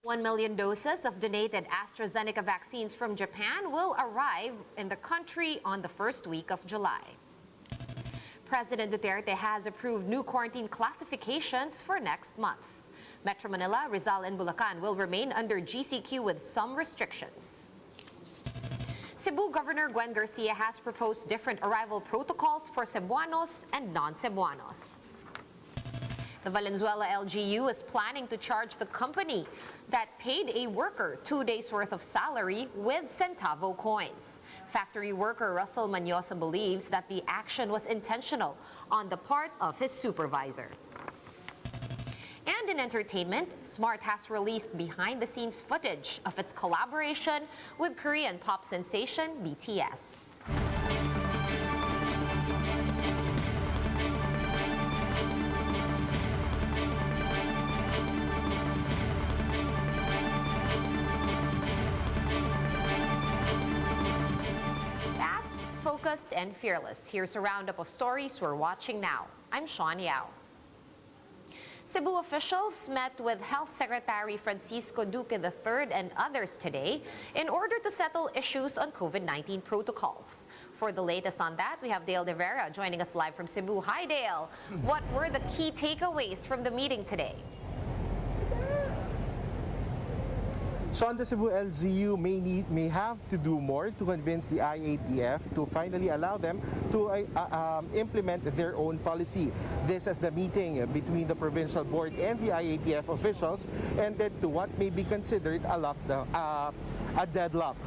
1 million doses of donated AstraZeneca vaccines from Japan will arrive in the country on the first week of July. President Duterte has approved new quarantine classifications for next month. Metro Manila, Rizal, and Bulacan will remain under GCQ with some restrictions. Cebu Governor Gwen Garcia has proposed different arrival protocols for Cebuanos and non-Cebuanos. The Valenzuela LGU is planning to charge the company that paid a worker 2 days' worth of salary with centavo coins. Factory worker Russell Manyosa believes that the action was intentional on the part of his supervisor. And in entertainment, Smart has released behind-the-scenes footage of its collaboration with Korean pop sensation BTS. Fast, focused, and fearless. Here's a roundup of stories we're watching now. I'm Sean Yao. Cebu officials met with Health Secretary Francisco Duque III and others today in order to settle issues on COVID-19 protocols. For the latest on that, we have Dale De Vera joining us live from Cebu. Hi, Dale. What were the key takeaways from the meeting today? Sean, the Cebu LGU may have to do more to convince the IATF to finally allow them to implement their own policy. This as the meeting between the provincial board and the IATF officials ended to what may be considered a deadlock.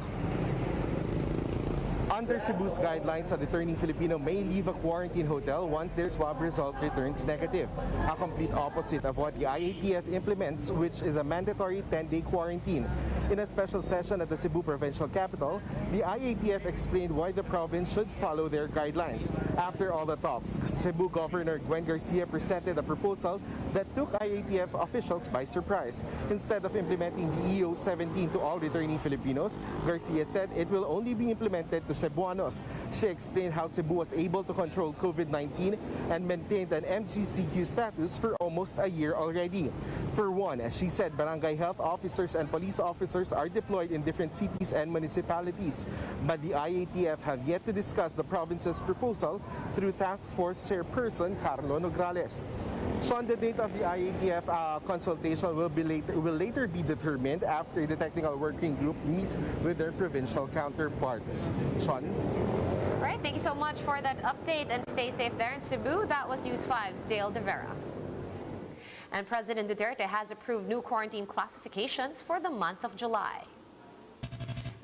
Under Cebu's guidelines, a returning Filipino may leave a quarantine hotel once their swab result returns negative, a complete opposite of what the IATF implements, which is a mandatory 10-day quarantine. In a special session at the Cebu Provincial Capital, the IATF explained why the province should follow their guidelines. After all the talks, Cebu Governor Gwen Garcia presented a proposal that took IATF officials by surprise. Instead of implementing the EO 17 to all returning Filipinos, Garcia said it will only be implemented to Cebuanos. She explained how Cebu was able to control COVID-19 and maintained an MGCQ status for almost a year already. For one, as she said, barangay health officers and police officers are deployed in different cities and municipalities. But the IATF have yet to discuss the province's proposal through Task Force Chairperson Carlo Nograles. Sean, the date of the IATF consultation will later be determined after the technical working group meet with their provincial counterparts. Sean? All right, thank you so much for that update and stay safe there in Cebu. That was News 5's Dale De Vera. And President Duterte has approved new quarantine classifications for the month of July.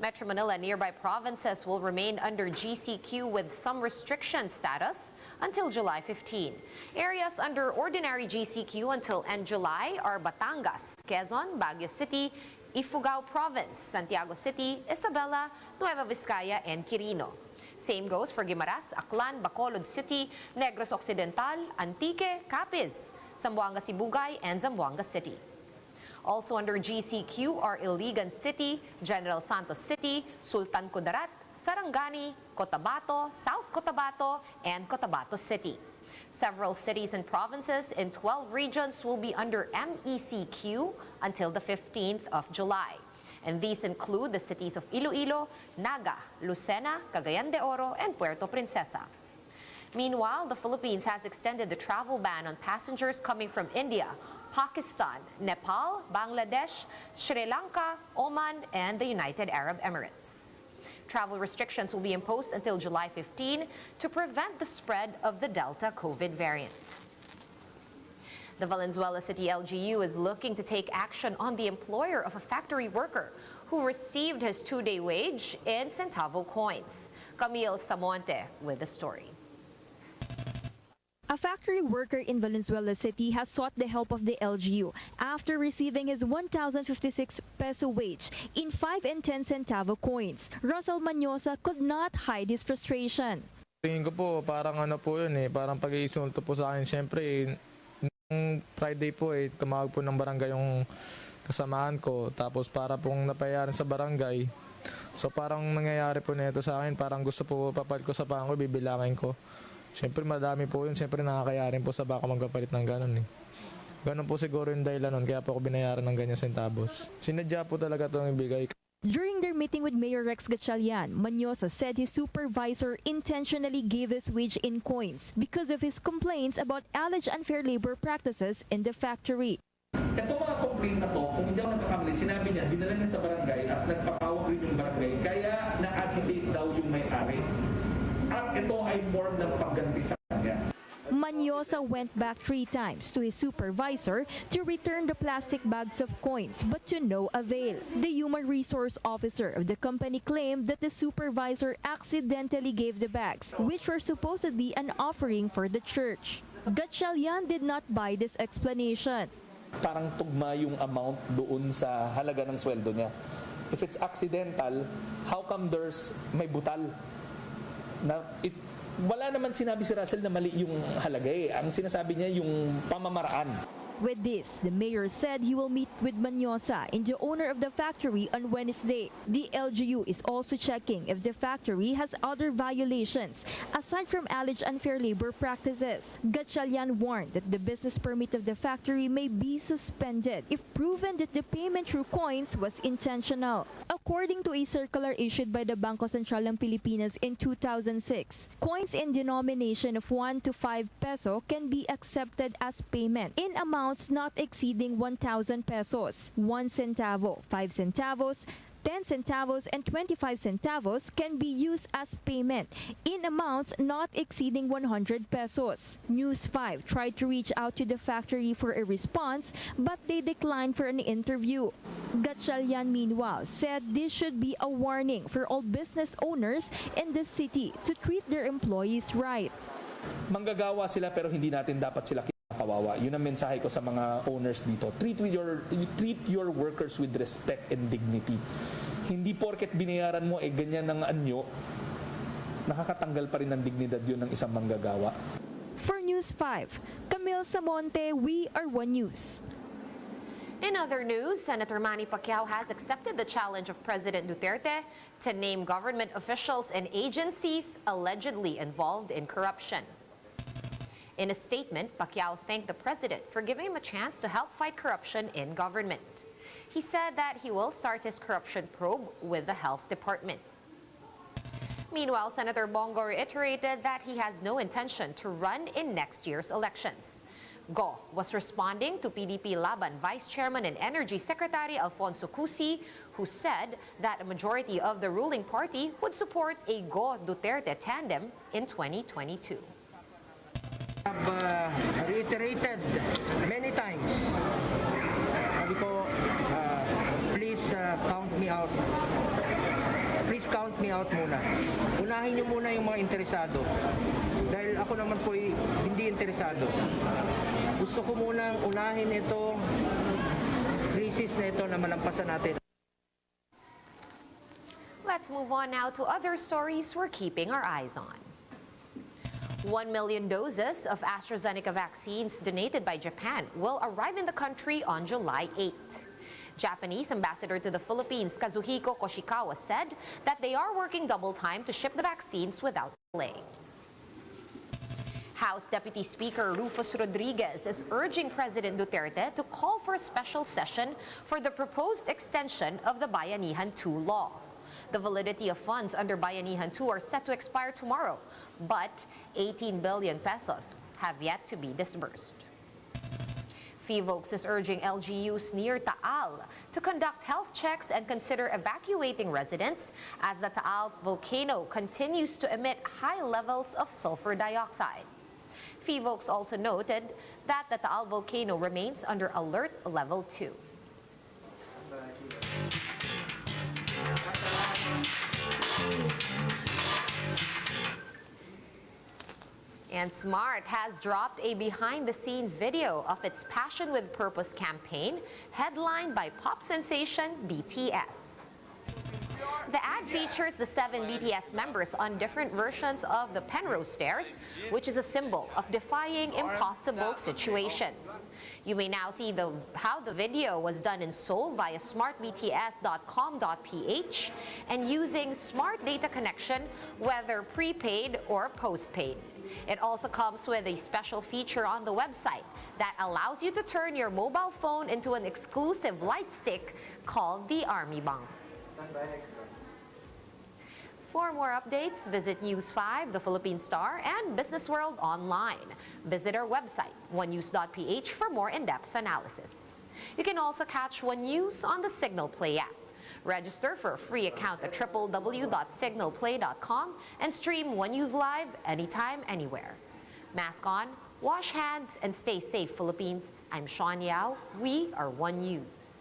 Metro Manila and nearby provinces will remain under GCQ with some restriction status until July 15. Areas under ordinary GCQ until end July are Batangas, Quezon, Baguio City, Ifugao Province, Santiago City, Isabela, Nueva Vizcaya, and Quirino. Same goes for Guimaras, Aklan, Bacolod City, Negros Occidental, Antique, Capiz, Zamboanga Sibugay, and Zamboanga City. Also under GCQ are Iligan City, General Santos City, Sultan Kudarat, Sarangani, Cotabato, South Cotabato, and Cotabato City. Several cities and provinces in 12 regions will be under MECQ until the 15th of July. And these include the cities of Iloilo, Naga, Lucena, Cagayan de Oro, and Puerto Princesa. Meanwhile, the Philippines has extended the travel ban on passengers coming from India, Pakistan, Nepal, Bangladesh, Sri Lanka, Oman, and the United Arab Emirates. Travel restrictions will be imposed until July 15 to prevent the spread of the Delta COVID variant. The Valenzuela City LGU is looking to take action on the employer of a factory worker who received his 2-day wage in centavo coins. Camille Samonte with the story. A factory worker in Valenzuela City has sought the help of the LGU after receiving his 1,056 peso wage in 5 and 10 centavo coins. Russell Manyosa could not hide his frustration. Tingin ko po, parang ano po yun parang pag-iisulto po sa akin. Siyempre, nung Friday po tumawag po ng barangay yung kasamahan ko. Tapos para pong napayaran sa barangay. So parang nangyayari po nito sa akin, parang gusto po papalit ko sa bangko, bibilangin ko. Siyempre madami po yun, siyempre nakakayarin po sa baka magpapalit ng ganun Ganun po siguro yung dahilan nun, kaya po ako binayaran ng ganyan centavos. Sinadya po talaga itong ibigay. During their meeting with Mayor Rex Gatchalian, Manyosa said his supervisor intentionally gave his wage in coins because of his complaints about alleged unfair labor practices in the factory. Ito mga complaint na to, kung hindi ako nagkakamali, sinabi niya, dinala niya sa barangay at nagpapawag rin yung barangay, kaya na-agitate daw yung may-ari. At ito ay form ng pagganti sa kanya. Manyosa went back 3 times to his supervisor to return the plastic bags of coins, but to no avail. The human resource officer of the company claimed that the supervisor accidentally gave the bags, which were supposedly an offering for the church. Gatchalian did not buy this explanation. Parang tugma yung amount doon sa halaga ng sweldo niya. If it's accidental, how come may butal? Wala naman sinabi si Russell na mali yung halaga eh. Ang sinasabi niya yung pamamaraan. With this, the mayor said he will meet with Manyosa and the owner of the factory on Wednesday. The LGU is also checking if the factory has other violations aside from alleged unfair labor practices. Gatchalian warned that the business permit of the factory may be suspended if proven that the payment through coins was intentional. According to a circular issued by the Bangko Sentral ng Pilipinas in 2006, coins in denomination of 1 to 5 peso can be accepted as payment in amounts not exceeding 1,000 pesos. 1 centavo, 5 centavos, 10 centavos and 25 centavos can be used as payment in amounts not exceeding 100 pesos. News 5 tried to reach out to the factory for a response, but they declined for an interview. Gatchalian meanwhile said this should be a warning for all business owners in the city to treat their employees right. Manggagawa sila pero hindi natin dapat sila kawawa. Yun ang mensahe ko sa mga owners dito. Treat your workers with respect and dignity. Hindi porket binayaran mo ganyan ng anyo, nakakatanggal pa rin ng dignidad yun ng isang manggagawa. For News 5, Camille Samonte, We Are One News. In other news, Senator Manny Pacquiao has accepted the challenge of President Duterte to name government officials and agencies allegedly involved in corruption. In a statement, Pacquiao thanked the president for giving him a chance to help fight corruption in government. He said that he will start his corruption probe with the health department. Meanwhile, Senator Bongo reiterated that he has no intention to run in next year's elections. Go was responding to PDP Laban Vice Chairman and Energy Secretary Alfonso Cusi, who said that a majority of the ruling party would support a Go Duterte tandem in 2022. Have reiterated many times. Sabi ko, please count me out. Please count me out muna. Unahin niyo muna yung mga interesado. Dahil ako naman po hindi interesado. Gusto ko munang unahin itong crisis na ito na malampasan natin. Let's move on now to other stories we're keeping our eyes on. 1 million doses of AstraZeneca vaccines donated by Japan will arrive in the country on July 8. Japanese ambassador to the Philippines, Kazuhiko Koshikawa, said that they are working double time to ship the vaccines without delay. House Deputy Speaker Rufus Rodriguez is urging President Duterte to call for a special session for the proposed extension of the Bayanihan II law. The validity of funds under Bayanihan II are set to expire tomorrow, but 18 billion pesos have yet to be disbursed. FIVOLCS is urging LGUs near Taal to conduct health checks and consider evacuating residents as the Taal volcano continues to emit high levels of sulfur dioxide. FIVOLCS also noted that the Taal volcano remains under alert level 2. And Smart has dropped a behind-the-scenes video of its Passion with Purpose campaign, headlined by pop sensation BTS. The ad features the 7 BTS members on different versions of the Penrose Stairs, which is a symbol of defying impossible situations. You may now see how the video was done in Seoul via smartbts.com.ph and using Smart Data Connection, whether prepaid or postpaid. It also comes with a special feature on the website that allows you to turn your mobile phone into an exclusive light stick called the Army Bang. For more updates, visit News 5, The Philippine Star, and Business World online. Visit our website, onenews.ph, for more in-depth analysis. You can also catch One News on the Signal Play app. Register for a free account at www.signalplay.com and stream One News live anytime, anywhere. Mask on, wash hands, and stay safe, Philippines. I'm Sean Yao. We are One News.